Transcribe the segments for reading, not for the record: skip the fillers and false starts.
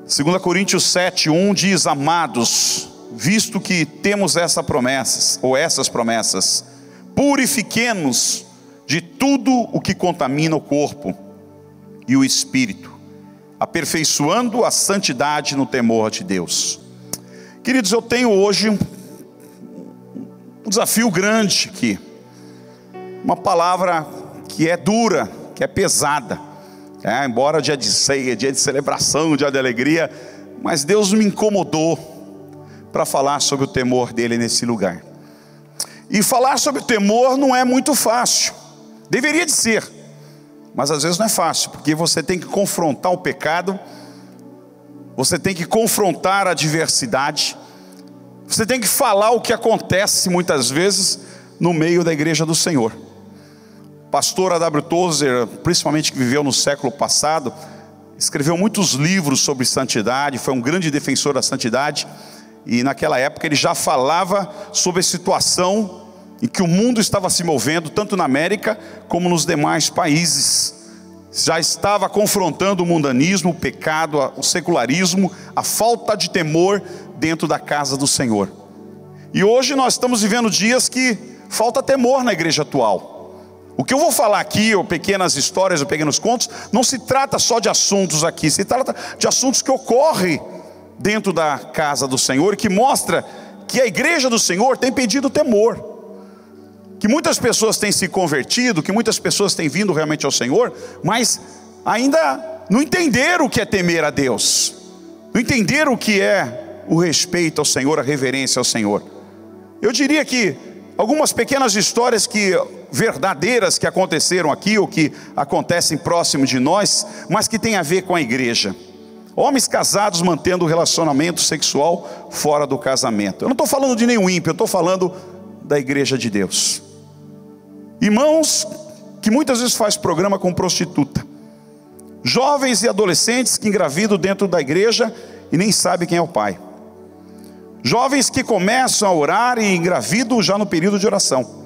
2 Coríntios 7:1 diz: amados, visto que temos essas promessas, purifiquemo-nos de tudo o que contamina o corpo e o espírito, aperfeiçoando a santidade no temor de Deus. Queridos, eu tenho hoje um desafio grande aqui, uma palavra que é dura, que é pesada, embora dia de ceia, dia de celebração, dia de alegria, mas Deus me incomodou para falar sobre o temor dele nesse lugar. E falar sobre o temor não é muito fácil, deveria de ser, mas às vezes não é fácil, porque você tem que confrontar o pecado, você tem que confrontar a adversidade, você tem que falar o que acontece muitas vezes no meio da igreja do Senhor. Pastor A.W. Tozer, principalmente que viveu no século passado, escreveu muitos livros sobre santidade, foi um grande defensor da santidade, e naquela época ele já falava sobre a situação em que o mundo estava se movendo, tanto na América como nos demais países. Já estava confrontando o mundanismo, o pecado, o secularismo, a falta de temor dentro da casa do Senhor. E hoje nós estamos vivendo dias que falta temor na igreja atual. O que eu vou falar aqui, ou pequenas histórias, ou pequenos contos, não se trata só de assuntos aqui, se trata de assuntos que ocorrem dentro da casa do Senhor, que mostra que a igreja do Senhor tem pedido temor, que muitas pessoas têm se convertido, que muitas pessoas têm vindo realmente ao Senhor, mas ainda não entenderam o que é temer a Deus, não entenderam o que é o respeito ao Senhor, a reverência ao Senhor. Eu diria que algumas pequenas histórias verdadeiras que aconteceram aqui, ou que acontecem próximo de nós, mas que tem a ver com a igreja. Homens casados mantendo o relacionamento sexual fora do casamento. Eu não estou falando de nenhum ímpio, eu estou falando da igreja de Deus. Irmãos que muitas vezes faz programa com prostituta. Jovens e adolescentes que engravidam dentro da igreja e nem sabem quem é o pai. Jovens que começam a orar e engravidam já no período de oração.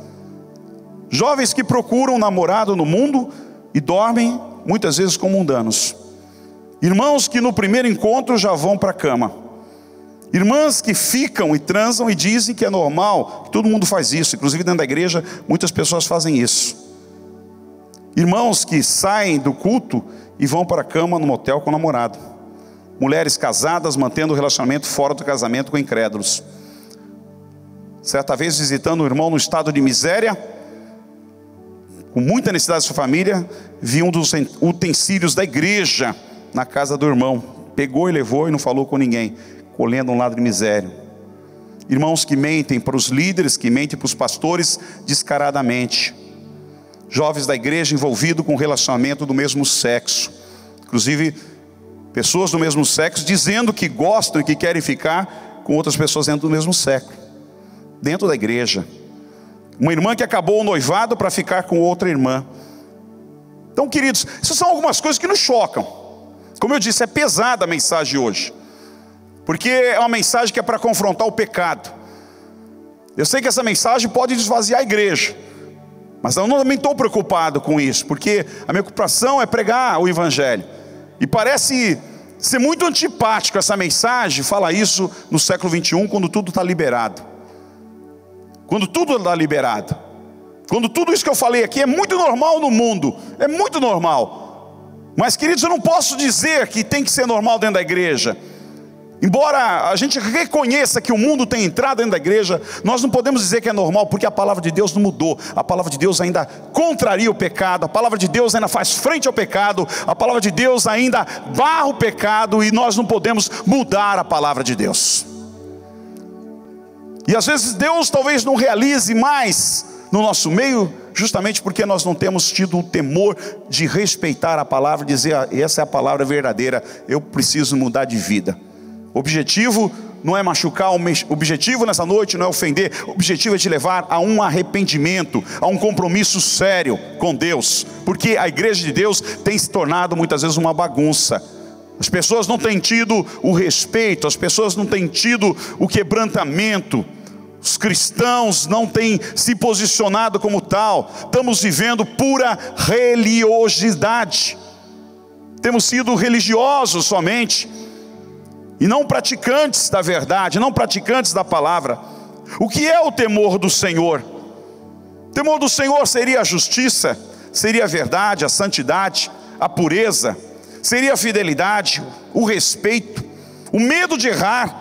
Jovens que procuram um namorado no mundo e dormem muitas vezes com mundanos. Irmãos que no primeiro encontro já vão para a cama. Irmãs que ficam e transam e dizem que é normal, que todo mundo faz isso, inclusive dentro da igreja muitas pessoas fazem isso. Irmãos que saem do culto e vão para a cama no motel com o namorado. Mulheres casadas mantendo o relacionamento fora do casamento com incrédulos. Certa vez visitando um irmão no estado de miséria, com muita necessidade de sua família, vi um dos utensílios da igreja na casa do irmão, pegou e levou e não falou com ninguém, colhendo um lado de miséria. Irmãos que mentem para os líderes, que mentem para os pastores descaradamente. Jovens da igreja envolvidos com relacionamento do mesmo sexo, inclusive pessoas do mesmo sexo dizendo que gostam e que querem ficar com outras pessoas dentro do mesmo sexo, dentro da igreja. Uma irmã que acabou o noivado para ficar com outra irmã. Então, queridos, essas são algumas coisas que nos chocam. Como eu disse, é pesada a mensagem hoje, porque é uma mensagem que é para confrontar o pecado. Eu sei que essa mensagem pode esvaziar a igreja, mas eu também estou preocupado com isso, porque a minha preocupação é pregar o evangelho. E parece ser muito antipático essa mensagem, fala isso no século 21, quando tudo está liberado. Quando tudo está liberado. Quando tudo isso que eu falei aqui é muito normal no mundo, é muito normal. Mas, queridos, eu não posso dizer que tem que ser normal dentro da igreja. Embora a gente reconheça que o mundo tem entrado dentro da igreja, nós não podemos dizer que é normal, porque a palavra de Deus não mudou. A palavra de Deus ainda contraria o pecado, a palavra de Deus ainda faz frente ao pecado, a palavra de Deus ainda barra o pecado, e nós não podemos mudar a palavra de Deus. E às vezes Deus talvez não realize mais no nosso meio, justamente porque nós não temos tido o temor de respeitar a palavra, dizer, essa é a palavra verdadeira, eu preciso mudar de vida. O objetivo não é machucar, o objetivo nessa noite não é ofender, o objetivo é te levar a um arrependimento, a um compromisso sério com Deus, porque a igreja de Deus tem se tornado muitas vezes uma bagunça. As pessoas não têm tido o respeito, as pessoas não têm tido o quebrantamento, os cristãos não têm se posicionado como tal. Estamos vivendo pura religiosidade, temos sido religiosos somente. e não praticantes da verdade, não praticantes da palavra. O que é o temor do Senhor? O temor do Senhor seria a justiça, seria a verdade, a santidade, a pureza, seria a fidelidade, o respeito, o medo de errar,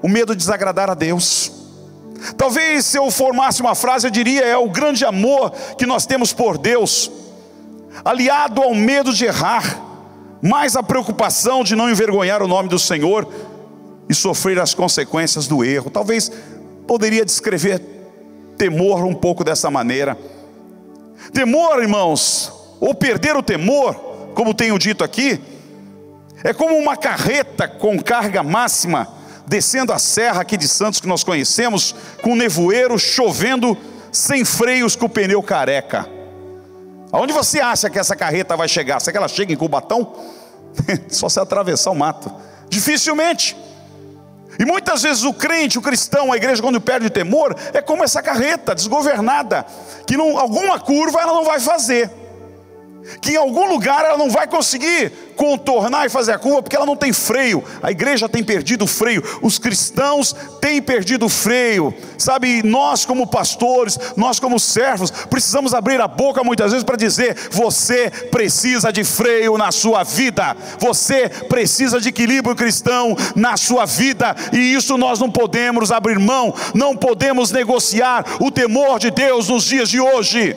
o medo de desagradar a Deus. Talvez se eu formasse uma frase, eu diria: é o grande amor que nós temos por Deus, aliado ao medo de errar, mais a preocupação de não envergonhar o nome do Senhor e sofrer as consequências do erro. Talvez poderia descrever temor um pouco dessa maneira. Temor, irmãos, ou perder o temor, como tenho dito aqui, é como uma carreta com carga máxima descendo a serra aqui de Santos, que nós conhecemos, com nevoeiro, chovendo, sem freios, com o pneu careca. Aonde você acha que essa carreta vai chegar? Será que ela chega em Cubatão? Só se atravessar o mato. Dificilmente. E muitas vezes o crente, o cristão, a igreja, quando perde o temor, é como essa carreta desgovernada, que alguma curva ela não vai fazer, que em algum lugar ela não vai conseguir contornar e fazer a curva, porque ela não tem freio. A igreja tem perdido o freio, os cristãos têm perdido o freio, sabe? Nós como pastores, nós como servos, precisamos abrir a boca muitas vezes para dizer: você precisa de freio na sua vida, você precisa de equilíbrio cristão na sua vida, e isso nós não podemos abrir mão, não podemos negociar o temor de Deus nos dias de hoje.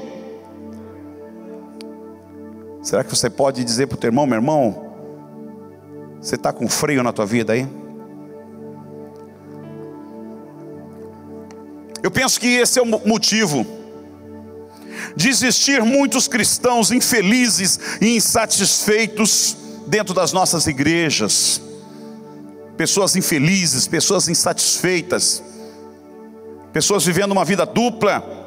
Será que você pode dizer para o teu irmão: meu irmão, você está com freio na tua vida aí? Eu penso que esse é o motivo de existir muitos cristãos infelizes e insatisfeitos dentro das nossas igrejas. Pessoas infelizes, pessoas insatisfeitas, pessoas vivendo uma vida dupla,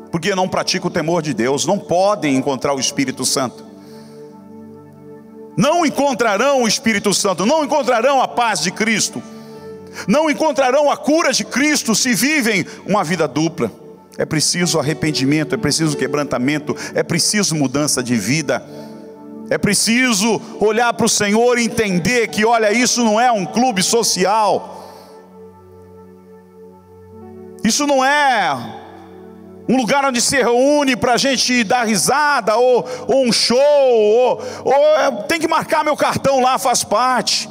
porque não praticam o temor de Deus, não podem encontrar o Espírito Santo, não encontrarão o Espírito Santo, não encontrarão a paz de Cristo, não encontrarão a cura de Cristo se vivem uma vida dupla. É preciso arrependimento, é preciso quebrantamento, é preciso mudança de vida, é preciso olhar para o Senhor e entender que, olha, isso não é um clube social, isso não é um lugar onde se reúne para a gente dar risada, ou um show, ou tem que marcar meu cartão lá, faz parte.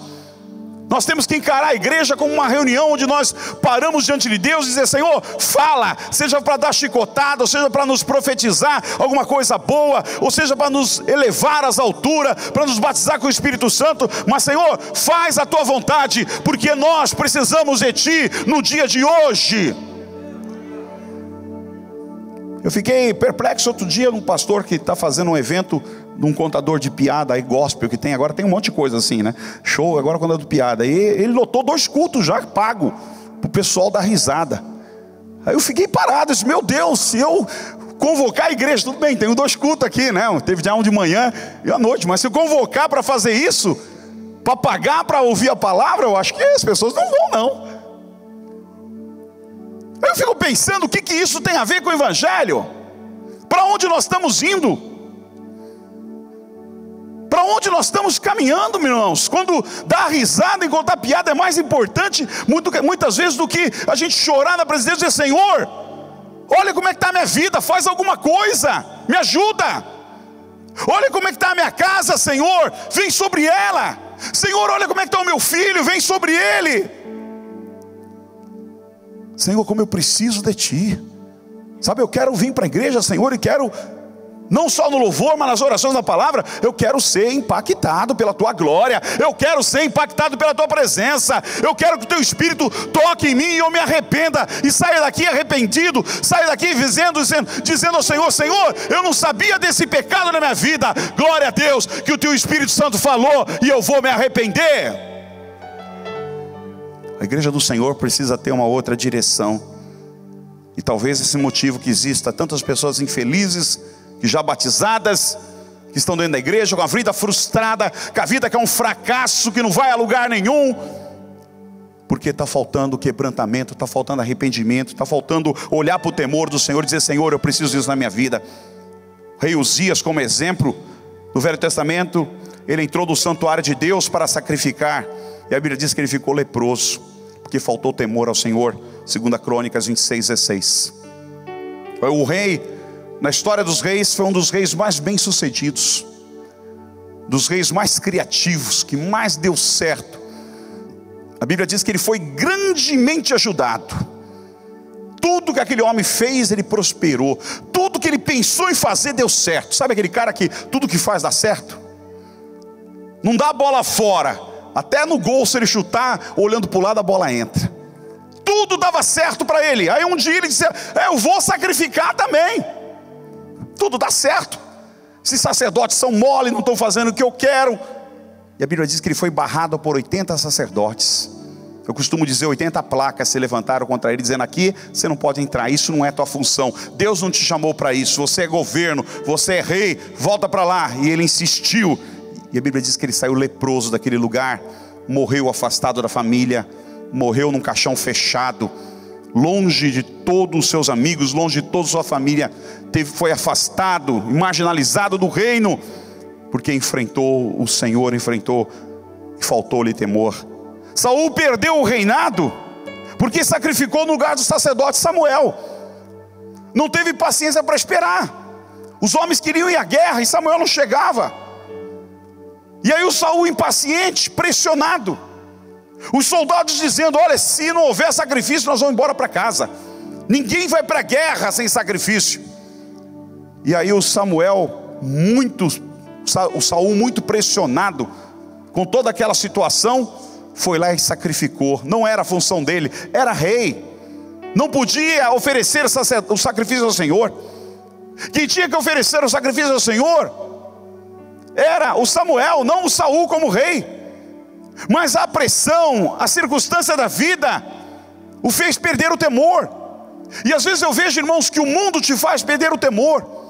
Nós temos que encarar a igreja como uma reunião onde nós paramos diante de Deus e dizer: Senhor, fala, seja para dar chicotada, ou seja para nos profetizar alguma coisa boa, ou seja para nos elevar às alturas, para nos batizar com o Espírito Santo. Mas Senhor, faz a tua vontade, porque nós precisamos de Ti no dia de hoje. Eu fiquei perplexo outro dia num pastor que está fazendo um evento de um contador de piada aí, gospel, que tem agora, tem um monte de coisa assim, né? Show, agora contador de piada. E ele lotou 2 cultos já pago para o pessoal dar risada. Aí eu fiquei parado, disse: meu Deus, se eu convocar a igreja, tudo bem, tenho 2 cultos aqui, né? Teve já um de manhã e à noite, mas se eu convocar para fazer isso, para pagar para ouvir a palavra, eu acho que as pessoas não vão, não. Eu fico pensando, o que isso tem a ver com o Evangelho? Para onde nós estamos indo? Para onde nós estamos caminhando, meus irmãos? Quando dar risada e contar piada é mais importante, muitas vezes, do que a gente chorar na presença e dizer: Senhor, olha como é que está a minha vida, faz alguma coisa, me ajuda. Olha como é que está a minha casa, Senhor, vem sobre ela. Senhor, olha como é que está o meu filho, vem sobre ele. Senhor, como eu preciso de Ti. Sabe, eu quero vir para a igreja, Senhor, e quero, não só no louvor, mas nas orações da palavra, eu quero ser impactado pela Tua glória, eu quero ser impactado pela Tua presença, eu quero que o Teu Espírito toque em mim e eu me arrependa, e saia daqui arrependido, saia daqui dizendo ao Senhor: Senhor, eu não sabia desse pecado na minha vida, glória a Deus, que o Teu Espírito Santo falou, e eu vou me arrepender. A igreja do Senhor precisa ter uma outra direção. E talvez esse motivo que exista tantas pessoas infelizes, que já batizadas, que estão dentro da igreja com a vida frustrada, com a vida que é um fracasso, que não vai a lugar nenhum, porque está faltando quebrantamento, está faltando arrependimento, está faltando olhar para o temor do Senhor e dizer: Senhor, eu preciso disso na minha vida. Rei Uzias, como exemplo do Velho Testamento, ele entrou no santuário de Deus para sacrificar. E a Bíblia diz que ele ficou leproso, porque faltou temor ao Senhor. 2 Crônicas 26:16. O rei, na história dos reis, foi um dos reis mais bem-sucedidos, dos reis mais criativos, que mais deu certo. A Bíblia diz que ele foi grandemente ajudado. Tudo que aquele homem fez, ele prosperou. Tudo que ele pensou em fazer, deu certo. Sabe aquele cara que tudo que faz dá certo? Não dá a bola fora. Até no gol, se ele chutar, olhando para o lado, a bola entra. Tudo dava certo para ele. Aí um dia ele disse: eu vou sacrificar também. Tudo dá certo. Esses sacerdotes são mole, não estão fazendo o que eu quero. E a Bíblia diz que ele foi barrado por 80 sacerdotes. Eu costumo dizer, 80 placas se levantaram contra ele, dizendo: aqui você não pode entrar, isso não é tua função, Deus não te chamou para isso, você é governo, você é rei, volta para lá. E ele insistiu, e a Bíblia diz que ele saiu leproso daquele lugar, morreu afastado da família, morreu num caixão fechado, longe de todos os seus amigos, longe de toda a sua família. Foi afastado, marginalizado do reino, porque enfrentou o Senhor, enfrentou, e faltou-lhe temor. Saul perdeu o reinado porque sacrificou no lugar do sacerdote Samuel. Não teve paciência para esperar. Os homens queriam ir à guerra e Samuel não chegava. E aí o Saul, impaciente, pressionado, os soldados dizendo: olha, se não houver sacrifício, nós vamos embora para casa. Ninguém vai para a guerra sem sacrifício. E aí o Saul muito pressionado com toda aquela situação, foi lá e sacrificou. Não era a função dele, era rei, não podia oferecer o sacrifício ao Senhor. Quem tinha que oferecer o sacrifício ao Senhor era o Samuel, não o Saul como rei. Mas a pressão, a circunstância da vida o fez perder o temor. E às vezes eu vejo, irmãos, que o mundo te faz perder o temor.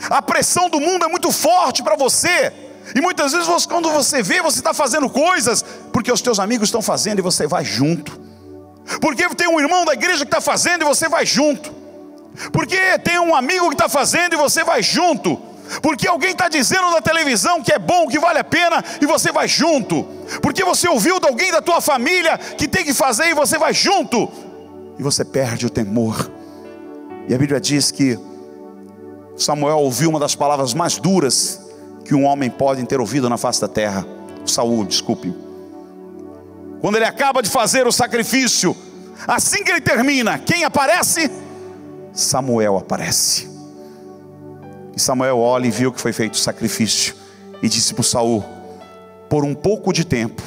A pressão do mundo é muito forte para você. E muitas vezes quando você vê, você está fazendo coisas porque os teus amigos estão fazendo e você vai junto. Porque tem um irmão da igreja que está fazendo e você vai junto. Porque tem um amigo que está fazendo e você vai junto. Porque alguém está dizendo na televisão que é bom, que vale a pena, e você vai junto. Porque você ouviu de alguém da tua família que tem que fazer e você vai junto. E você perde o temor. E a Bíblia diz que Samuel ouviu uma das palavras mais duras que um homem pode ter ouvido na face da terra. Saul, desculpe. Quando ele acaba de fazer o sacrifício, assim que ele termina, quem aparece? Samuel aparece. E Samuel olha e viu que foi feito o sacrifício, e disse para Saul: por um pouco de tempo,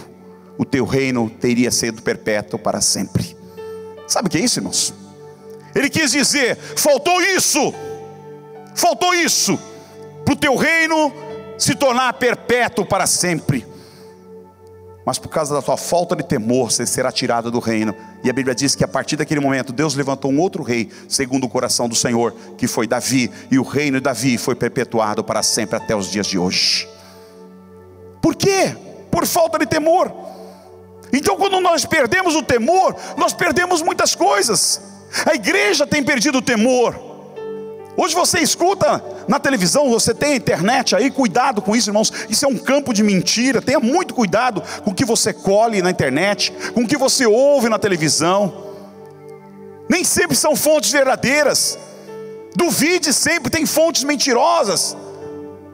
o teu reino teria sido perpétuo para sempre. Sabe o que é isso, irmãos? Ele quis dizer: faltou isso para o teu reino se tornar perpétuo para sempre. Mas por causa da tua falta de temor, você será tirado do reino. E a Bíblia diz que a partir daquele momento, Deus levantou um outro rei, segundo o coração do Senhor, que foi Davi. E o reino de Davi foi perpetuado para sempre até os dias de hoje. Por quê? Por falta de temor. Então quando nós perdemos o temor, nós perdemos muitas coisas. A igreja tem perdido o temor. Hoje você escuta na televisão, você tem a internet aí, cuidado com isso, irmãos. Isso é um campo de mentira. Tenha muito cuidado com o que você colhe na internet, com o que você ouve na televisão. Nem sempre são fontes verdadeiras. Duvide sempre, tem fontes mentirosas.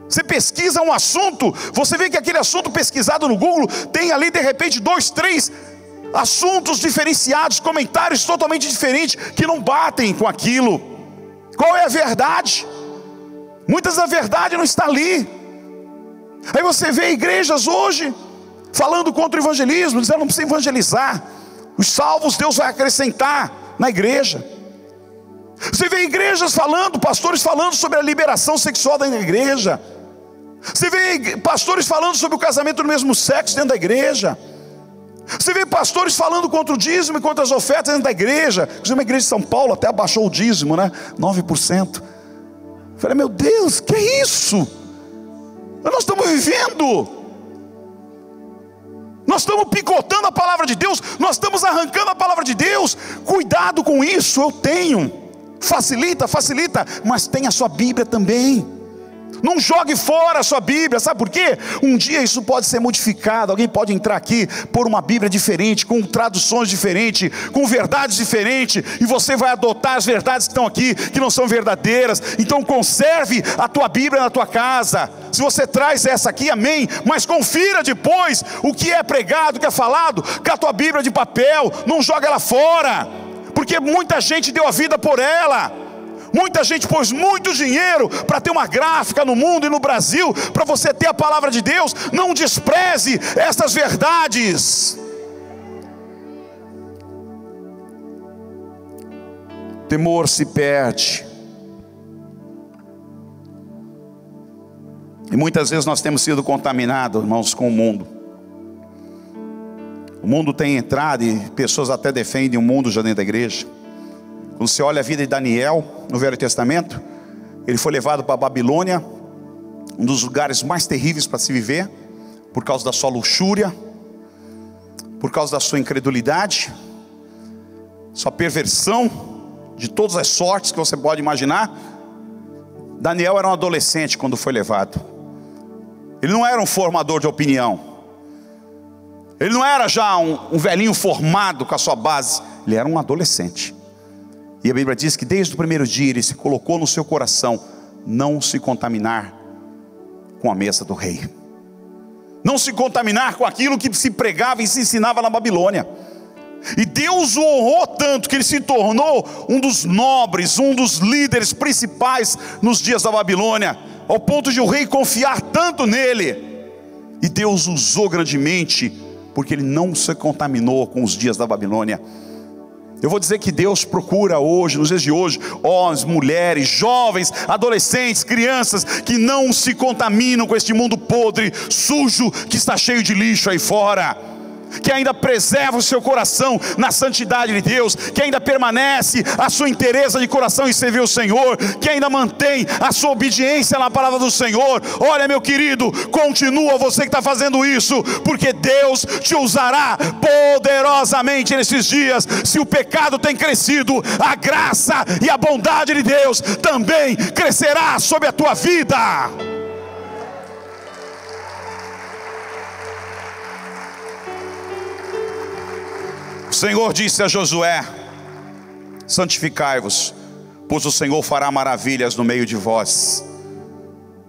Você pesquisa um assunto, você vê que aquele assunto pesquisado no Google tem ali de repente 2, 3 assuntos diferenciados, comentários totalmente diferentes, que não batem com aquilo. Qual é a verdade? Muitas da verdade não está ali. Aí você vê igrejas hoje falando contra o evangelismo, dizendo: não precisa evangelizar, os salvos Deus vai acrescentar na igreja. Você vê igrejas falando, pastores falando sobre a liberação sexual da igreja. Você vê pastores falando sobre o casamento do mesmo sexo dentro da igreja. Você vê pastores falando contra o dízimo e contra as ofertas dentro da igreja. Uma igreja de São Paulo até abaixou o dízimo, né? 9%. Eu falei: meu Deus, que é isso? Nós estamos vivendo, nós estamos picotando a palavra de Deus, nós estamos arrancando a palavra de Deus. Cuidado com isso. Eu tenho, facilita, mas tem a sua Bíblia também. Não jogue fora a sua Bíblia, sabe por quê? Um dia isso pode ser modificado, alguém pode entrar aqui, pôr uma Bíblia diferente, com traduções diferentes, com verdades diferentes, e você vai adotar as verdades que estão aqui, que não são verdadeiras. Então conserve a tua Bíblia na tua casa. Se você traz essa aqui, amém, mas confira depois o que é pregado, o que é falado, com a tua Bíblia de papel. Não joga ela fora, porque muita gente deu a vida por ela. Muita gente pôs muito dinheiro para ter uma gráfica no mundo e no Brasil, para você ter a palavra de Deus. Não despreze essas verdades. Temor se perde. E muitas vezes nós temos sido contaminados, irmãos, com o mundo. O mundo tem entrado e pessoas até defendem o mundo já dentro da igreja. Quando você olha a vida de Daniel no Velho Testamento, ele foi levado para a Babilônia, um dos lugares mais terríveis para se viver, por causa da sua luxúria, por causa da sua incredulidade, sua perversão, de todas as sortes que você pode imaginar. Daniel era um adolescente quando foi levado. Ele não era um formador de opinião, ele não era já um velhinho formado com a sua base, ele era um adolescente. E a Bíblia diz que desde o primeiro dia ele se colocou no seu coração não se contaminar com a mesa do rei, não se contaminar com aquilo que se pregava e se ensinava na Babilônia. E Deus o honrou tanto que ele se tornou um dos nobres, um dos líderes principais nos dias da Babilônia, ao ponto de o rei confiar tanto nele. E Deus usou grandemente, porque ele não se contaminou com os dias da Babilônia. Eu vou dizer que Deus procura hoje, nos dias de hoje, homens, mulheres, jovens, adolescentes, crianças, que não se contaminam com este mundo podre, sujo, que está cheio de lixo aí fora, que ainda preserva o seu coração na santidade de Deus, que ainda permanece a sua inteireza de coração em servir o Senhor, que ainda mantém a sua obediência na palavra do Senhor. Olha, meu querido, continua você que está fazendo isso, porque Deus te usará poderosamente nesses dias. Se o pecado tem crescido, a graça e a bondade de Deus também crescerá sobre a tua vida. O Senhor disse a Josué: santificai-vos, pois o Senhor fará maravilhas no meio de vós.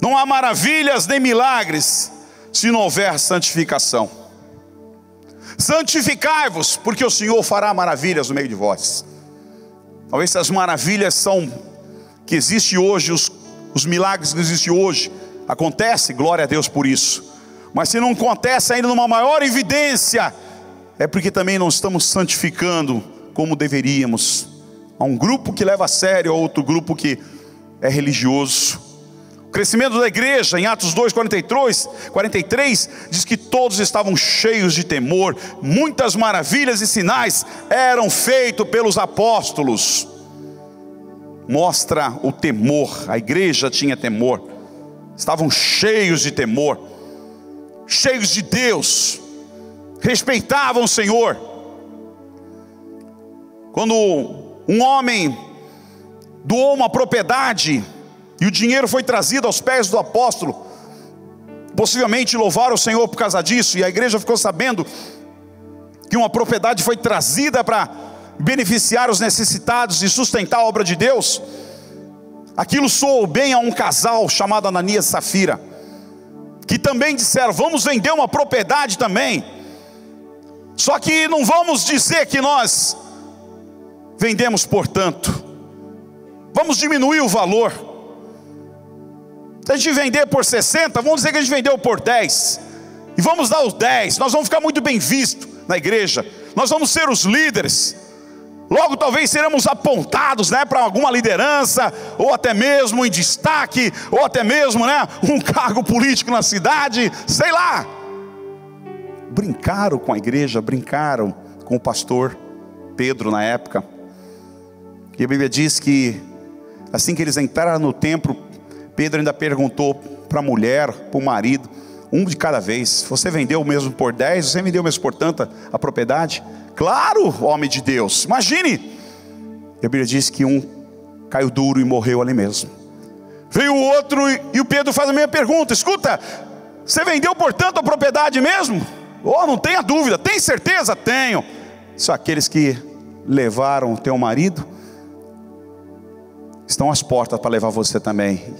Não há maravilhas nem milagres se não houver santificação. Santificai-vos, porque o Senhor fará maravilhas no meio de vós. Talvez essas maravilhas são que existem hoje, os milagres que existem hoje, acontece, glória a Deus por isso. Mas se não acontece ainda numa maior evidência, é porque também não estamos santificando como deveríamos. Há um grupo que leva a sério, outro grupo que é religioso. O crescimento da igreja, em Atos 2:43, diz que todos estavam cheios de temor. Muitas maravilhas e sinais eram feitos pelos apóstolos. Mostra o temor, a igreja tinha temor. Estavam cheios de temor, cheios de Deus, respeitavam o Senhor. Quando um homem doou uma propriedade e o dinheiro foi trazido aos pés do apóstolo, possivelmente louvaram o Senhor por causa disso, e a igreja ficou sabendo que uma propriedade foi trazida para beneficiar os necessitados e sustentar a obra de Deus. Aquilo soou bem a um casal chamado Ananias e Safira, que também disseram: vamos vender uma propriedade também. Só que não vamos dizer que nós vendemos por tanto, vamos diminuir o valor. Se a gente vender por 60, vamos dizer que a gente vendeu por 10, e vamos dar os 10, nós vamos ficar muito bem vistos na igreja, nós vamos ser os líderes, logo talvez seremos apontados, para alguma liderança, ou até mesmo em destaque, ou até mesmo, um cargo político na cidade, sei lá. Brincaram com a igreja, brincaram com o pastor Pedro na época. E a Bíblia diz que assim que eles entraram no templo, Pedro ainda perguntou para a mulher, para o marido, um de cada vez: você vendeu mesmo por 10? Você vendeu mesmo por tanta a propriedade? Claro, homem de Deus, imagine. E a Bíblia diz que um caiu duro e morreu ali mesmo. Veio o outro e o Pedro faz a mesma pergunta: escuta, você vendeu portanto a propriedade mesmo? Oh, não tenha dúvida. Tem certeza? Tenho. Só aqueles que levaram o teu marido estão às portas para levar você também.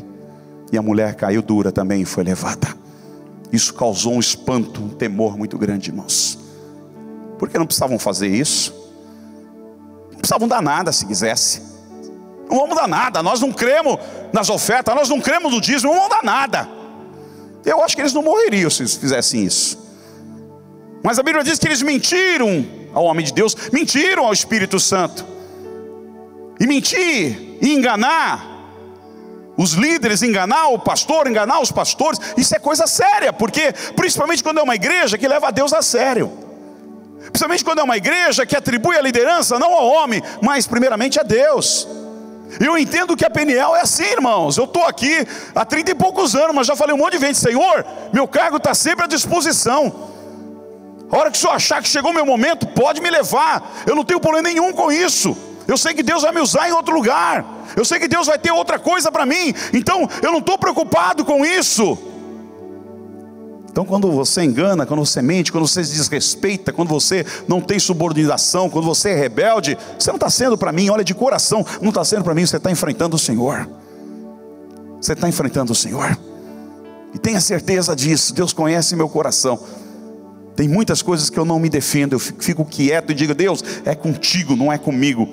E a mulher caiu dura também e foi levada. Isso causou um espanto, um temor muito grande, irmãos. Porque não precisavam fazer isso. Não precisavam dar nada se quisesse. Não vamos dar nada. Nós não cremos nas ofertas, nós não cremos no dízimo, não vamos dar nada. Eu acho que eles não morreriam se eles fizessem isso. Mas a Bíblia diz que eles mentiram ao homem de Deus, mentiram ao Espírito Santo. E mentir e enganar os líderes, enganar o pastor, enganar os pastores, isso é coisa séria. Porque principalmente quando é uma igreja que leva a Deus a sério, principalmente quando é uma igreja que atribui a liderança não ao homem, mas primeiramente a Deus. Eu entendo que a Peniel é assim, irmãos. Eu estou aqui há 30 e poucos anos, mas já falei um monte de vezes: Senhor, meu cargo está sempre à disposição. A hora que o Senhor achar que chegou o meu momento, pode me levar. Eu não tenho problema nenhum com isso. Eu sei que Deus vai me usar em outro lugar. Eu sei que Deus vai ter outra coisa para mim. Então eu não estou preocupado com isso. Então quando você engana, quando você mente, quando você se desrespeita, quando você não tem subordinação, quando você é rebelde, você não está sendo para mim, olha, de coração, não está sendo para mim, você está enfrentando o Senhor. Você está enfrentando o Senhor. E tenha certeza disso, Deus conhece meu coração. Tem muitas coisas que eu não me defendo, eu fico quieto e digo: Deus, é contigo, não é comigo.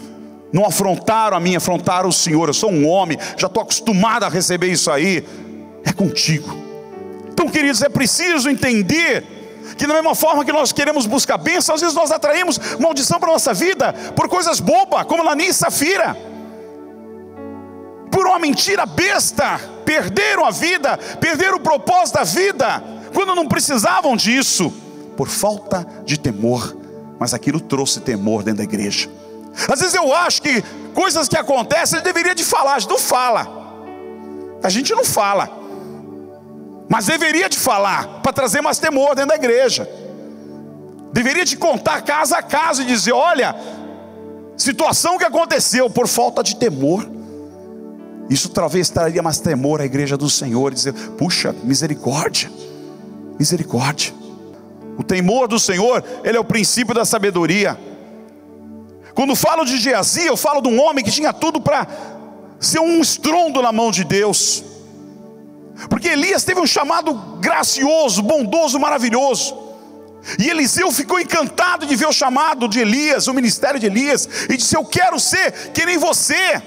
Não afrontaram a mim, afrontaram o Senhor. Eu sou um homem, já estou acostumado a receber isso aí. É contigo. Então, queridos, é preciso entender que da mesma forma que nós queremos buscar bênção, às vezes nós atraímos maldição para a nossa vida por coisas bobas, como Ananias e Safira. Por uma mentira besta, perderam a vida, perderam o propósito da vida, quando não precisavam disso, por falta de temor. Mas aquilo trouxe temor dentro da igreja. Às vezes eu acho que coisas que acontecem, a gente deveria de falar, a gente não fala. A gente não fala, mas deveria de falar, para trazer mais temor dentro da igreja. Deveria de contar caso a caso e dizer: olha, situação que aconteceu por falta de temor. Isso talvez traria mais temor à igreja do Senhor, e dizer: puxa, misericórdia, misericórdia. O temor do Senhor, ele é o princípio da sabedoria. Quando falo de Geazi, eu falo de um homem que tinha tudo para ser um estrondo na mão de Deus. Porque Elias teve um chamado gracioso, bondoso, maravilhoso. E Eliseu ficou encantado de ver o chamado de Elias, o ministério de Elias, e disse: eu quero ser que nem você.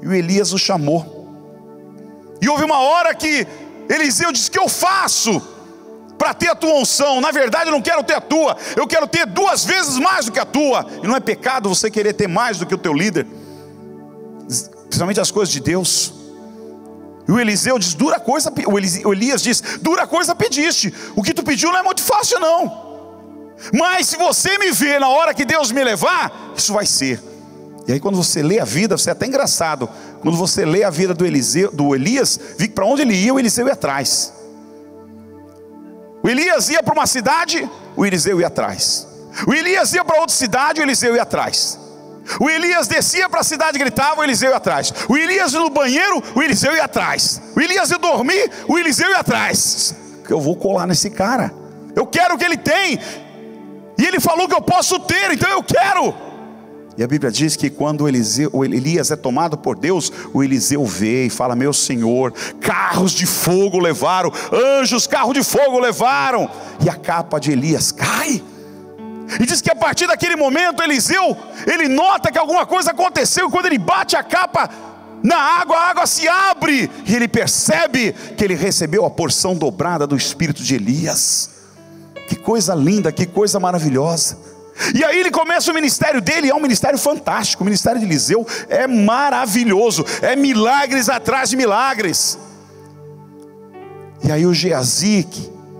E o Elias o chamou. E houve uma hora que Eliseu disse: que eu faço para ter a tua unção? Na verdade eu não quero ter a tua, eu quero ter 2 vezes mais do que a tua. E não é pecado você querer ter mais do que o teu líder, principalmente as coisas de Deus. E o Eliseu diz: dura coisa, o Elias diz: dura coisa pediste, o que tu pediu não é muito fácil não, mas se você me ver na hora que Deus me levar, isso vai ser. E aí quando você lê a vida, você é até engraçado, quando você lê a vida do Elias, vi que para onde ele ia, o Eliseu ia atrás. O Elias ia para uma cidade, o Eliseu ia atrás. O Elias ia para outra cidade, o Eliseu ia atrás. O Elias descia para a cidade e gritava, o Eliseu ia atrás. O Elias ia no banheiro, o Eliseu ia atrás. O Elias ia dormir, o Eliseu ia atrás. Eu vou colar nesse cara, eu quero o que ele tem, e ele falou que eu posso ter, então eu quero. E a Bíblia diz que quando o Elias é tomado por Deus, o Eliseu vê e fala: meu Senhor, carros de fogo levaram, anjos, carro de fogo levaram. E a capa de Elias cai. E diz que a partir daquele momento, Eliseu, ele nota que alguma coisa aconteceu. E quando ele bate a capa na água, a água se abre. E ele percebe que ele recebeu a porção dobrada do espírito de Elias. Que coisa linda, que coisa maravilhosa. E aí ele começa o ministério dele, é um ministério fantástico. O ministério de Eliseu é maravilhoso, é milagres atrás de milagres. E aí o Geazi,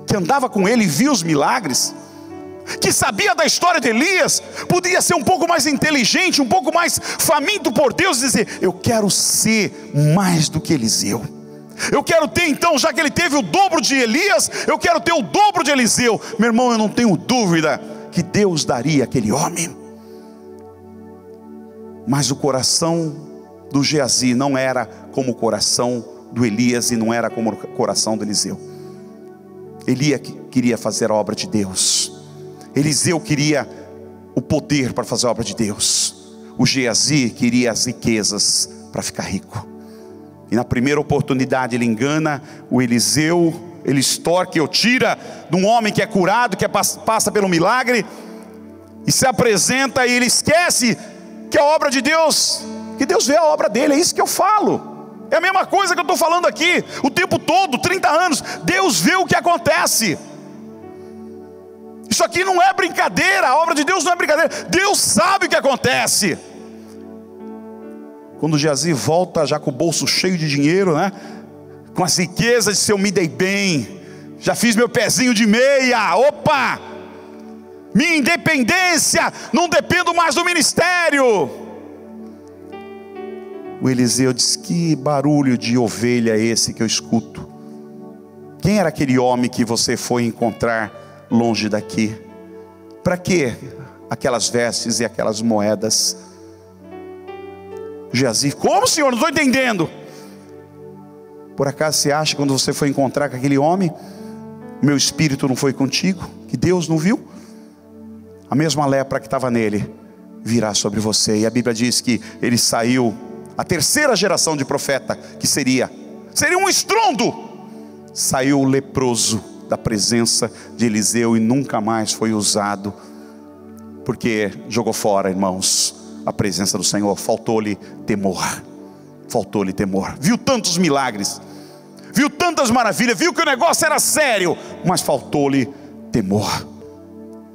que andava com ele e viu os milagres, que sabia da história de Elias, podia ser um pouco mais inteligente, um pouco mais faminto por Deus, e dizer: eu quero ser mais do que Eliseu. Eu quero ter então, já que ele teve o dobro de Elias, eu quero ter o dobro de Eliseu. Meu irmão, eu não tenho dúvida que Deus daria aquele homem. Mas o coração do Geazi não era como o coração do Elias e não era como o coração do Eliseu. Elias queria fazer a obra de Deus, Eliseu queria o poder para fazer a obra de Deus, o Geazi queria as riquezas para ficar rico. E na primeira oportunidade ele engana o Eliseu, ele extorque ou tira de um homem que é curado, que passa pelo milagre, e se apresenta e ele esquece que a obra de Deus, que Deus vê a obra dele. É isso que eu falo, é a mesma coisa que eu estou falando aqui o tempo todo, 30 anos, Deus vê o que acontece. Isso aqui não é brincadeira, a obra de Deus não é brincadeira, Deus sabe o que acontece. Quando Geazi volta já com o bolso cheio de dinheiro, né? Com as riquezas, disse: eu me dei bem, já fiz meu pezinho de meia, opa, minha independência, não dependo mais do ministério. O Eliseu diz: que barulho de ovelha é esse que eu escuto? Quem era aquele homem que você foi encontrar longe daqui? Para que aquelas vestes e aquelas moedas? Geazi: como, senhor? Não estou entendendo. Por acaso você acha que quando você foi encontrar com aquele homem, meu espírito não foi contigo? Que Deus não viu? A mesma lepra que estava nele virá sobre você. E a Bíblia diz que ele saiu, a terceira geração de profeta, que seria um estrondo, saiu leproso da presença de Eliseu e nunca mais foi usado, porque jogou fora, irmãos, a presença do Senhor. Faltou-lhe temor, faltou-lhe temor. Viu tantos milagres, viu tantas maravilhas, viu que o negócio era sério, mas faltou-lhe temor.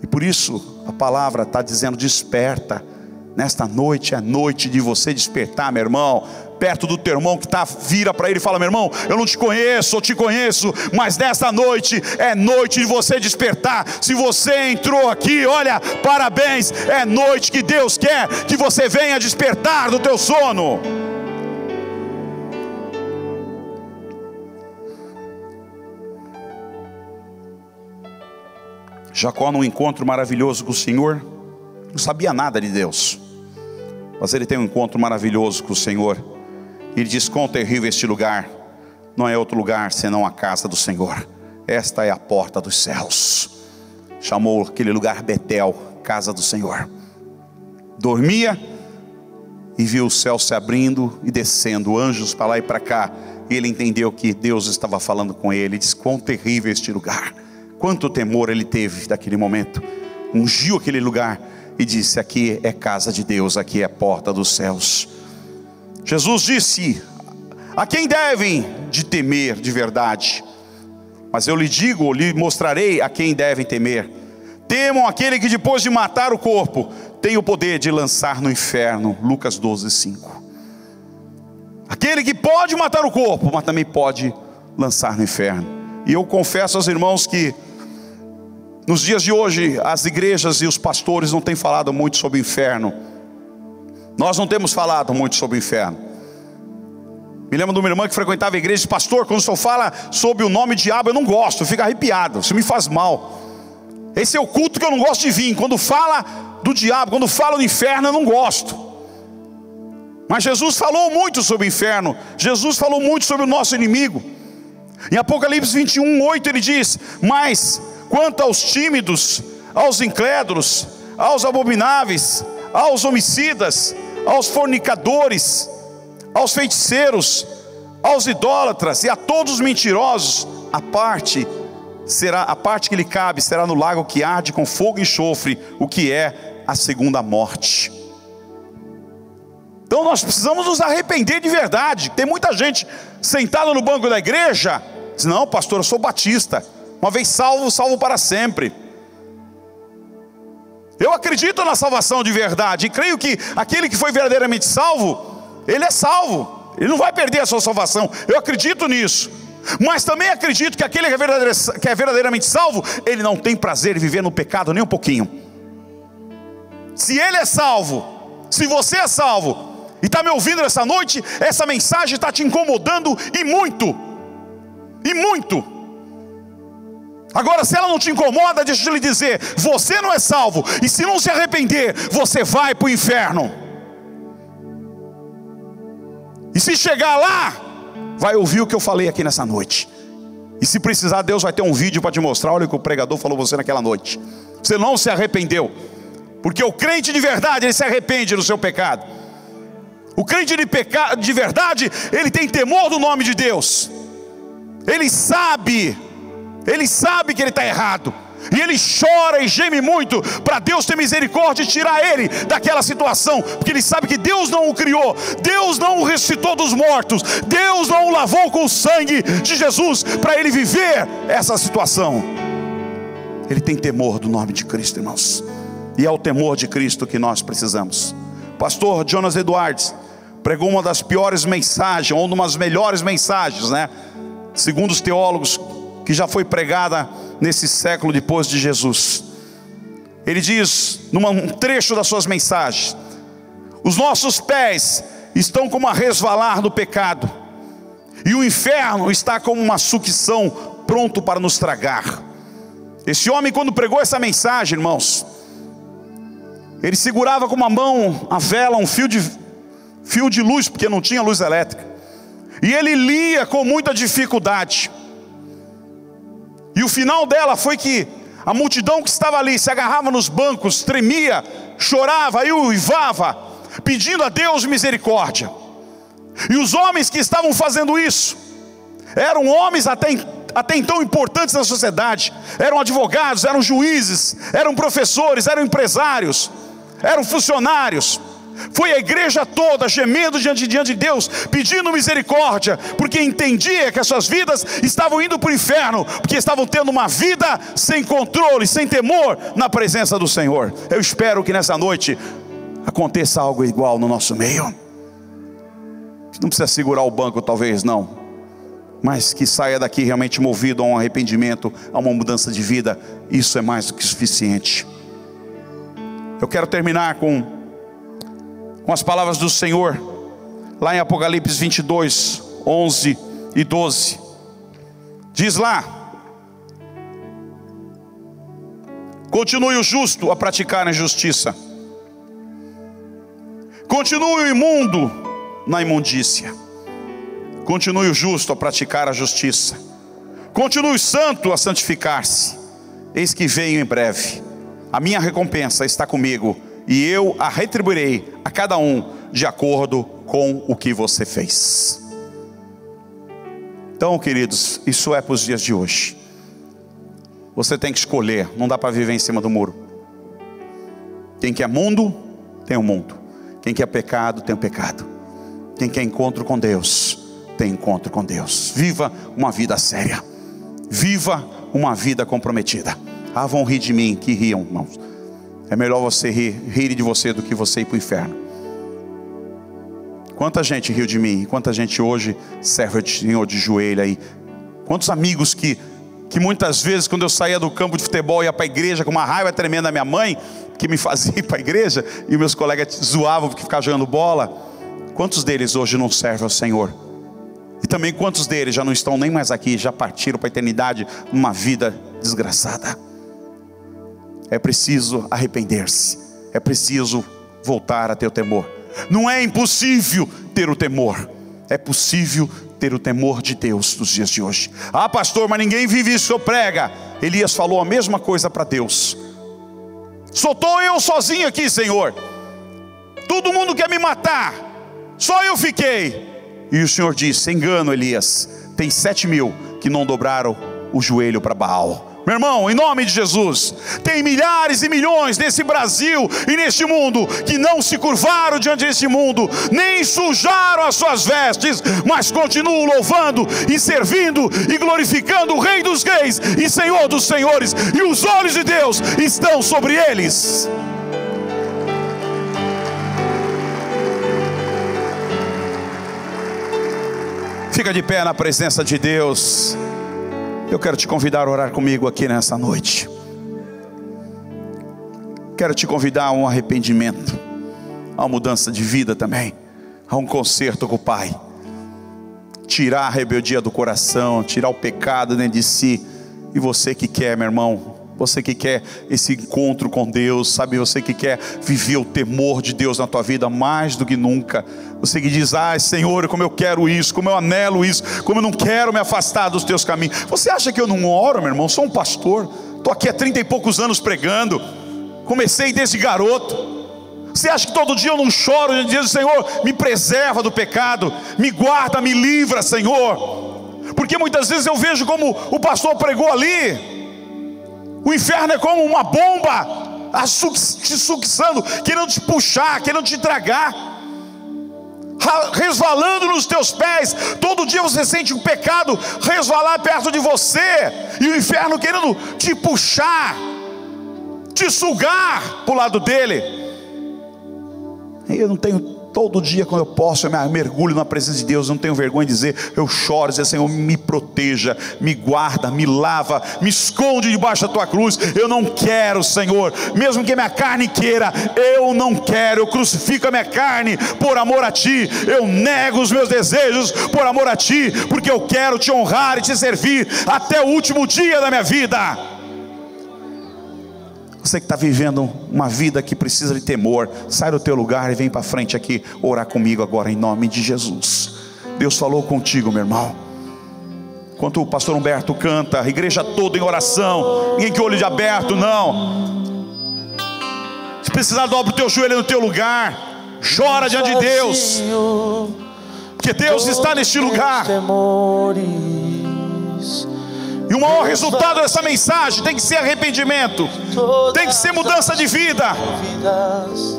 E por isso a palavra está dizendo: desperta. Nesta noite é noite de você despertar, meu irmão. Perto do teu irmão que está, vira para ele e fala: meu irmão, eu não te conheço, eu te conheço, mas nesta noite é noite de você despertar. Se você entrou aqui, olha, parabéns, é noite que Deus quer que você venha despertar do teu sono. Jacó, num encontro maravilhoso com o Senhor, não sabia nada de Deus, mas ele tem um encontro maravilhoso com o Senhor. Ele diz: quão terrível este lugar, não é outro lugar senão a casa do Senhor, esta é a porta dos céus. Chamou aquele lugar Betel, casa do Senhor. Dormia e viu o céu se abrindo e descendo, anjos para lá e para cá. E ele entendeu que Deus estava falando com ele. Ele diz: quão terrível este lugar. Quanto temor ele teve naquele momento. Ungiu aquele lugar e disse: aqui é casa de Deus, aqui é a porta dos céus. Jesus disse: a quem devem de temer de verdade? Mas eu lhe digo, lhe mostrarei a quem devem temer. Temam aquele que depois de matar o corpo tem o poder de lançar no inferno. Lucas 12:5. Aquele que pode matar o corpo, mas também pode lançar no inferno. E eu confesso aos irmãos que nos dias de hoje as igrejas e os pastores não têm falado muito sobre o inferno. Nós não temos falado muito sobre o inferno. Me lembro de uma irmã que frequentava a igreja e disse: pastor, quando o senhor fala sobre o nome diabo, eu não gosto, eu fico arrepiado, isso me faz mal. Esse é o culto que eu não gosto de vir. Quando fala do diabo, quando fala do inferno, eu não gosto. Mas Jesus falou muito sobre o inferno. Jesus falou muito sobre o nosso inimigo. Em Apocalipse 21:8 ele diz: mas quanto aos tímidos, aos incrédulos, aos abomináveis, aos homicidas, aos fornicadores, aos feiticeiros, aos idólatras e a todos os mentirosos, a parte que lhe cabe será no lago que arde com fogo e enxofre, o que é a segunda morte. Então nós precisamos nos arrepender de verdade. Tem muita gente sentada no banco da igreja, diz: não, pastor, eu sou batista, uma vez salvo, salvo para sempre. Eu acredito na salvação de verdade, e creio que aquele que foi verdadeiramente salvo, ele é salvo, ele não vai perder a sua salvação. Eu acredito nisso. Mas também acredito que aquele que é verdadeiramente salvo, ele não tem prazer em viver no pecado nem um pouquinho. Se ele é salvo, se você é salvo e está me ouvindo nessa noite, essa mensagem está te incomodando e muito. E muito. Agora, se ela não te incomoda, deixa eu lhe dizer: você não é salvo, e se não se arrepender, você vai para o inferno. E se chegar lá, vai ouvir o que eu falei aqui nessa noite. E se precisar, Deus vai ter um vídeo para te mostrar. Olha o que o pregador falou você naquela noite. Você não se arrependeu. Porque o crente de verdade, ele se arrepende do seu pecado. O crente de verdade, ele tem temor do nome de Deus. Ele sabe que ele está errado. E ele chora e geme muito para Deus ter misericórdia e tirar ele daquela situação. Porque ele sabe que Deus não o criou, Deus não o ressuscitou dos mortos, Deus não o lavou com o sangue de Jesus para ele viver essa situação. Ele tem temor do nome de Cristo, irmãos. E é o temor de Cristo que nós precisamos. Pastor Jonas Edwards pregou uma das piores mensagens, ou uma das melhores mensagens, né? Segundo os teólogos, que já foi pregada nesse século depois de Jesus. Ele diz, num trecho das suas mensagens: os nossos pés estão como a resvalar do pecado, e o inferno está como uma sucção pronto para nos tragar. Esse homem, quando pregou essa mensagem, irmãos, ele segurava com uma mão a vela, um fio de luz, porque não tinha luz elétrica, e ele lia com muita dificuldade. E o final dela foi que a multidão que estava ali se agarrava nos bancos, tremia, chorava e uivava, pedindo a Deus misericórdia. E os homens que estavam fazendo isso eram homens até então importantes na sociedade. Eram advogados, eram juízes, eram professores, eram empresários, eram funcionários. Foi a igreja toda gemendo diante de Deus, pedindo misericórdia, porque entendia que as suas vidas estavam indo para o inferno, porque estavam tendo uma vida sem controle, sem temor na presença do Senhor. Eu espero que nessa noite aconteça algo igual no nosso meio. Não precisa segurar o banco, talvez não, mas que saia daqui realmente movido a um arrependimento, a uma mudança de vida. Isso é mais do que suficiente. Eu quero terminar com as palavras do Senhor, lá em Apocalipse 22, 11 e 12. Diz lá: continue o justo a praticar a justiça, continue o imundo na imundícia, continue o justo a praticar a justiça, continue o santo a santificar-se. Eis que venho em breve, a minha recompensa está comigo, e eu a retribuirei a cada um de acordo com o que você fez. Então, queridos, isso é para os dias de hoje. Você tem que escolher, não dá para viver em cima do muro. Quem quer mundo, tem o mundo. Quem quer pecado, tem o pecado. Quem quer encontro com Deus, tem encontro com Deus. Viva uma vida séria, viva uma vida comprometida. Ah, vão rir de mim, que riam, irmãos. É melhor você rir de você do que você ir para o inferno. Quanta gente riu de mim, quanta gente hoje serve o Senhor de joelho aí. Quantos amigos que muitas vezes, quando eu saía do campo de futebol e ia para a igreja com uma raiva tremenda da minha mãe, que me fazia ir para a igreja, e meus colegas zoavam porque ficava jogando bola. Quantos deles hoje não servem ao Senhor? E também quantos deles já não estão nem mais aqui, já partiram para a eternidade numa vida desgraçada? É preciso arrepender-se, é preciso voltar a ter o temor. Não é impossível ter o temor, é possível ter o temor de Deus nos dias de hoje. Ah, pastor, mas ninguém vive isso que eu prega. Elias falou a mesma coisa para Deus: só estou eu sozinho aqui, Senhor, todo mundo quer me matar, só eu fiquei. E o Senhor disse: engano, Elias, tem 7.000 que não dobraram o joelho para Baal. Meu irmão, em nome de Jesus, tem milhares e milhões nesse Brasil e neste mundo que não se curvaram diante deste mundo, nem sujaram as suas vestes, mas continuam louvando e servindo e glorificando o Rei dos Reis e Senhor dos Senhores, e os olhos de Deus estão sobre eles. Fica de pé na presença de Deus. Eu quero te convidar a orar comigo aqui nessa noite. Quero te convidar a um arrependimento, a uma mudança de vida também, a um conserto com o Pai. Tirar a rebeldia do coração, tirar o pecado dentro de si. E você que quer, meu irmão, Você que quer esse encontro com Deus, sabe? Você que quer viver o temor de Deus na tua vida mais do que nunca. Você que diz: ah, Senhor, como eu quero isso, como eu anelo isso, como eu não quero me afastar dos teus caminhos. Você acha que eu não oro, meu irmão? Sou um pastor, estou aqui há 30 e poucos anos pregando, comecei desde garoto. Você acha que todo dia eu não choro e digo: Senhor, me preserva do pecado, me guarda, me livra, Senhor? Porque muitas vezes eu vejo como o pastor pregou ali, o inferno é como uma bomba te succionando, querendo te puxar, querendo te tragar, resvalando nos teus pés. Todo dia você sente o pecado resvalar perto de você, e o inferno querendo te puxar, te sugar para o lado dele. Eu não tenho, todo dia quando eu posso, eu mergulho na presença de Deus, não tenho vergonha de dizer, eu choro, dizer: Senhor, me proteja, me guarda, me lava, me esconde debaixo da tua cruz. Eu não quero, Senhor, mesmo que minha carne queira, eu não quero. Eu crucifico a minha carne por amor a ti, eu nego os meus desejos por amor a ti, porque eu quero te honrar e te servir até o último dia da minha vida. Você que está vivendo uma vida que precisa de temor, sai do teu lugar e vem para frente aqui orar comigo agora, em nome de Jesus. Deus falou contigo, meu irmão. Enquanto o pastor Humberto canta, a igreja toda em oração, ninguém que olho de aberto, não. Se precisar, dobra o teu joelho no teu lugar, chora diante de Deus, porque Deus está neste lugar. E o maior resultado dessa mensagem tem que ser arrependimento, tem que ser mudança de vida.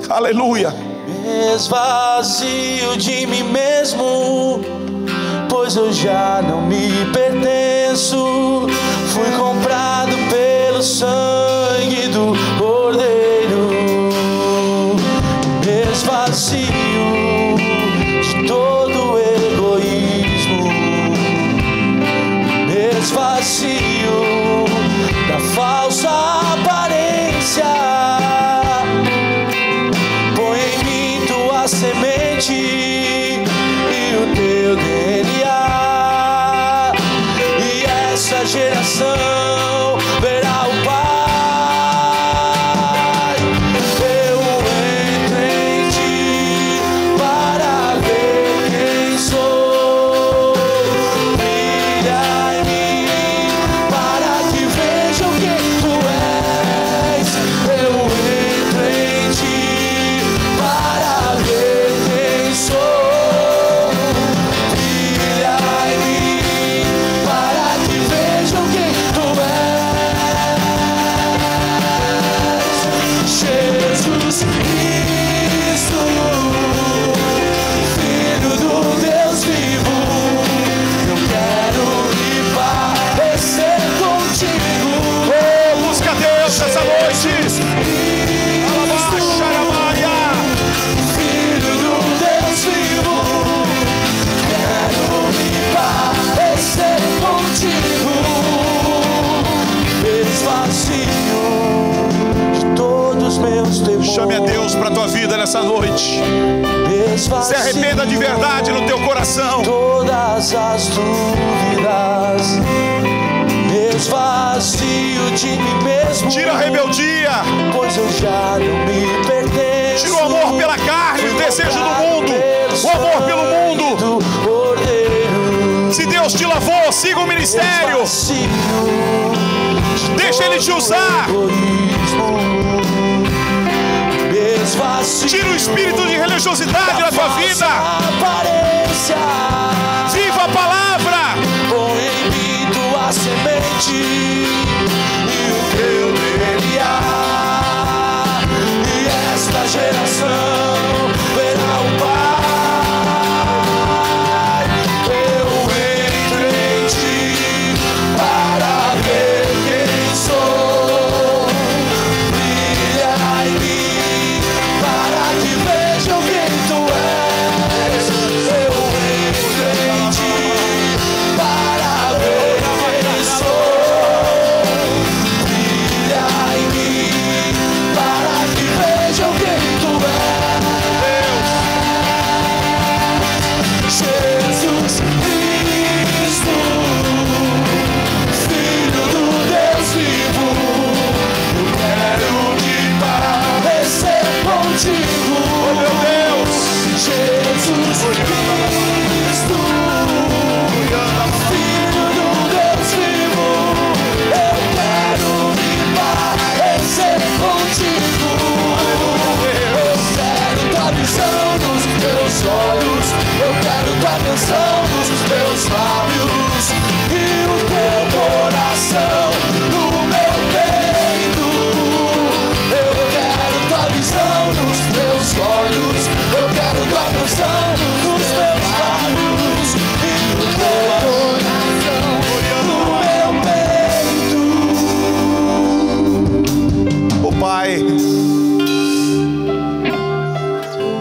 Aleluia. Me esvazio de mim mesmo, pois eu já não me pertenço. Fui comprado pelo sangue do Cordeiro. Me esvazio de todo egoísmo, me esvazio da falsa aparência. Põe em mim tua semente e o teu DNA, e essa geração verá o Pai. Eu entro em ti para ver quem sou. Brilha em mim para que vejam quem tu és. Eu entro em ti para ver quem sou. Brilha em mim para que vejam quem tu és. Jesus Cristo, Filho do Deus vivo, eu quero me parecer contigo. Oh, busca Deus essa noite. Alabaixa, Aramaia. Filho do Deus vivo, quero me parecer contigo. Esvazio de todos meus temores. Chame a Deus para a tua vida nessa noite. Se arrependa de verdade no teu coração. Todas as dúvidas, me esvazio de mim mesmo. Tira a rebeldia, Pois eu já não me pertenço. tira o amor pela carne, o desejo do mundo, o amor pelo mundo. Do Cordeiro. Se Deus te lavou, siga o ministério. Deixa Ele te usar. Tira o espírito de religiosidade da tua vida. Viva a palavra. Põe em mim tua semente e o teu DNA, e esta geração verá o Pai. Eu entro em ti para ver quem sou. Brilha em mim para que vejam quem tu és. Eu entro em ti para ver quem sou.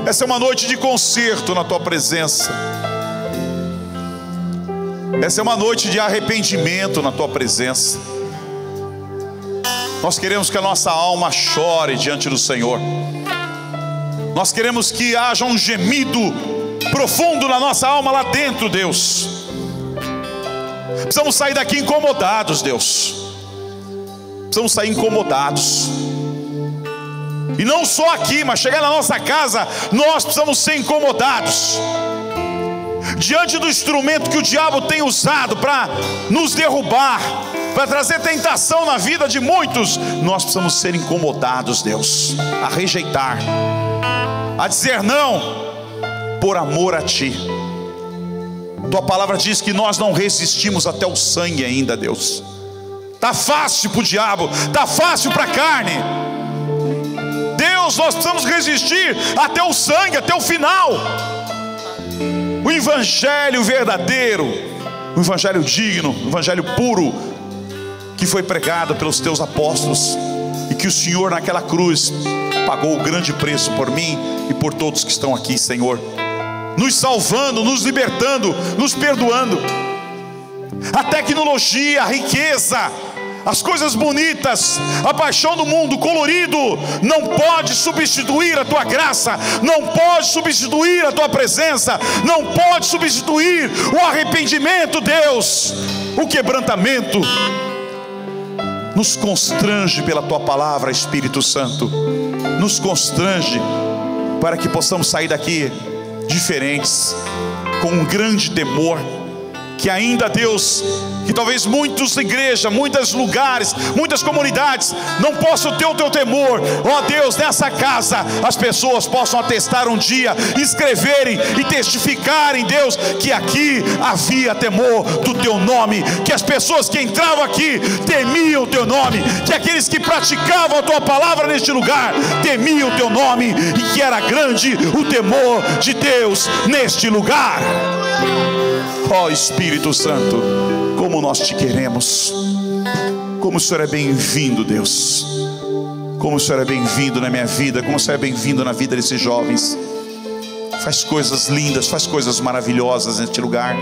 Essa é uma noite de concerto na tua presença. Essa é uma noite de arrependimento na tua presença. Nós queremos que a nossa alma chore diante do Senhor. Nós queremos que haja um gemido profundo na nossa alma lá dentro, Deus. Precisamos sair daqui incomodados, Deus. Precisamos sair incomodados. E não só aqui, mas chegar na nossa casa, nós precisamos ser incomodados. Diante do instrumento que o diabo tem usado para nos derrubar, para trazer tentação na vida de muitos, nós precisamos ser incomodados, Deus, a rejeitar, a dizer não, por amor a Ti. Tua palavra diz que nós não resistimos até o sangue ainda, Deus. Está fácil para o diabo, está fácil para a carne. Deus, nós precisamos resistir até o sangue, até o final. O evangelho verdadeiro, o evangelho digno, o evangelho puro, que foi pregado pelos teus apóstolos, e que o Senhor naquela cruz pagou o grande preço por mim e por todos que estão aqui, Senhor, nos salvando, nos libertando, nos perdoando. A tecnologia, a riqueza, as coisas bonitas, a paixão do mundo, colorido, não pode substituir a tua graça, não pode substituir a tua presença, não pode substituir o arrependimento, Deus. O quebrantamento nos constrange pela tua palavra, Espírito Santo, nos constrange para que possamos sair daqui diferentes, com um grande temor. Que ainda, Deus, que talvez muitas igrejas, muitos lugares, muitas comunidades não possam ter o teu temor. Ó Deus, nessa casa as pessoas possam atestar um dia, escreverem e testificarem, Deus, que aqui havia temor do teu nome, que as pessoas que entravam aqui temiam o teu nome, que aqueles que praticavam a tua palavra neste lugar temiam o teu nome, e que era grande o temor de Deus neste lugar. Ó Espírito Santo, como nós te queremos, como o Senhor é bem-vindo, Deus, como o Senhor é bem-vindo na minha vida, como o Senhor é bem-vindo na vida desses jovens. Faz coisas lindas, faz coisas maravilhosas neste lugar.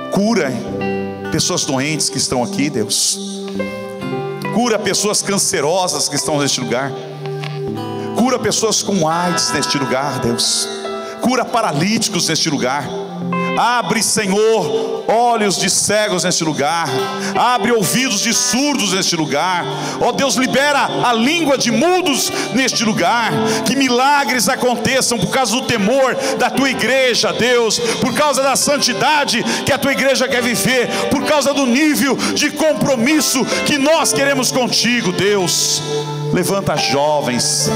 Cura pessoas doentes que estão aqui, Deus. Cura pessoas cancerosas que estão neste lugar. Cura pessoas com AIDS neste lugar, Deus. Cura paralíticos neste lugar. Abre, Senhor, olhos de cegos neste lugar. Abre ouvidos de surdos neste lugar. Ó Deus, libera a língua de mudos neste lugar. Que milagres aconteçam por causa do temor da tua igreja, Deus, por causa da santidade que a tua igreja quer viver, por causa do nível de compromisso que nós queremos contigo, Deus. Levanta jovens,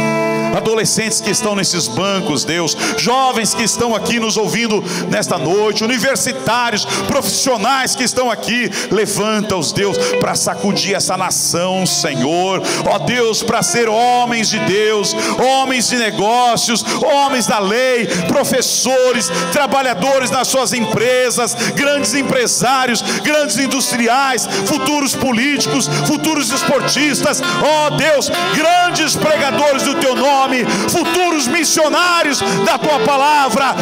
adolescentes que estão nesses bancos, Deus, jovens que estão aqui nos ouvindo nesta noite, universitários, profissionais que estão aqui. Levanta-os, Deus, para sacudir essa nação, Senhor. Ó Deus, para ser homens de Deus, homens de negócios, homens da lei, professores, trabalhadores nas suas empresas, grandes empresários, grandes industriais, futuros políticos, futuros esportistas. Ó Deus, grandes pregadores do teu nome, futuros missionários da tua palavra.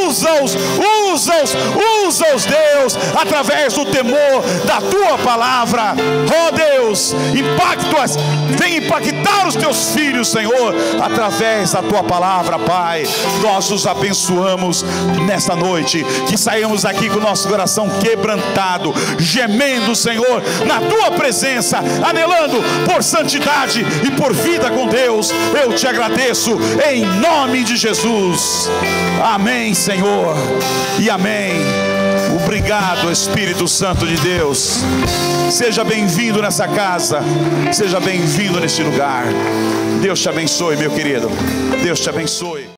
Usa-os, Deus, através do temor da tua palavra. Ó Deus, impacta-os, vem impactar os teus filhos, Senhor, através da tua palavra, Pai. Nós os abençoamos nesta noite, que saímos aqui com o nosso coração quebrantado, gemendo, Senhor, na tua presença, anelando por santidade e por vida com Deus. Eu te agradeço em nome de Jesus. Amém, Senhor, e amém. Obrigado, Espírito Santo de Deus. Seja bem-vindo nessa casa, seja bem-vindo neste lugar. Deus te abençoe, meu querido. Deus te abençoe.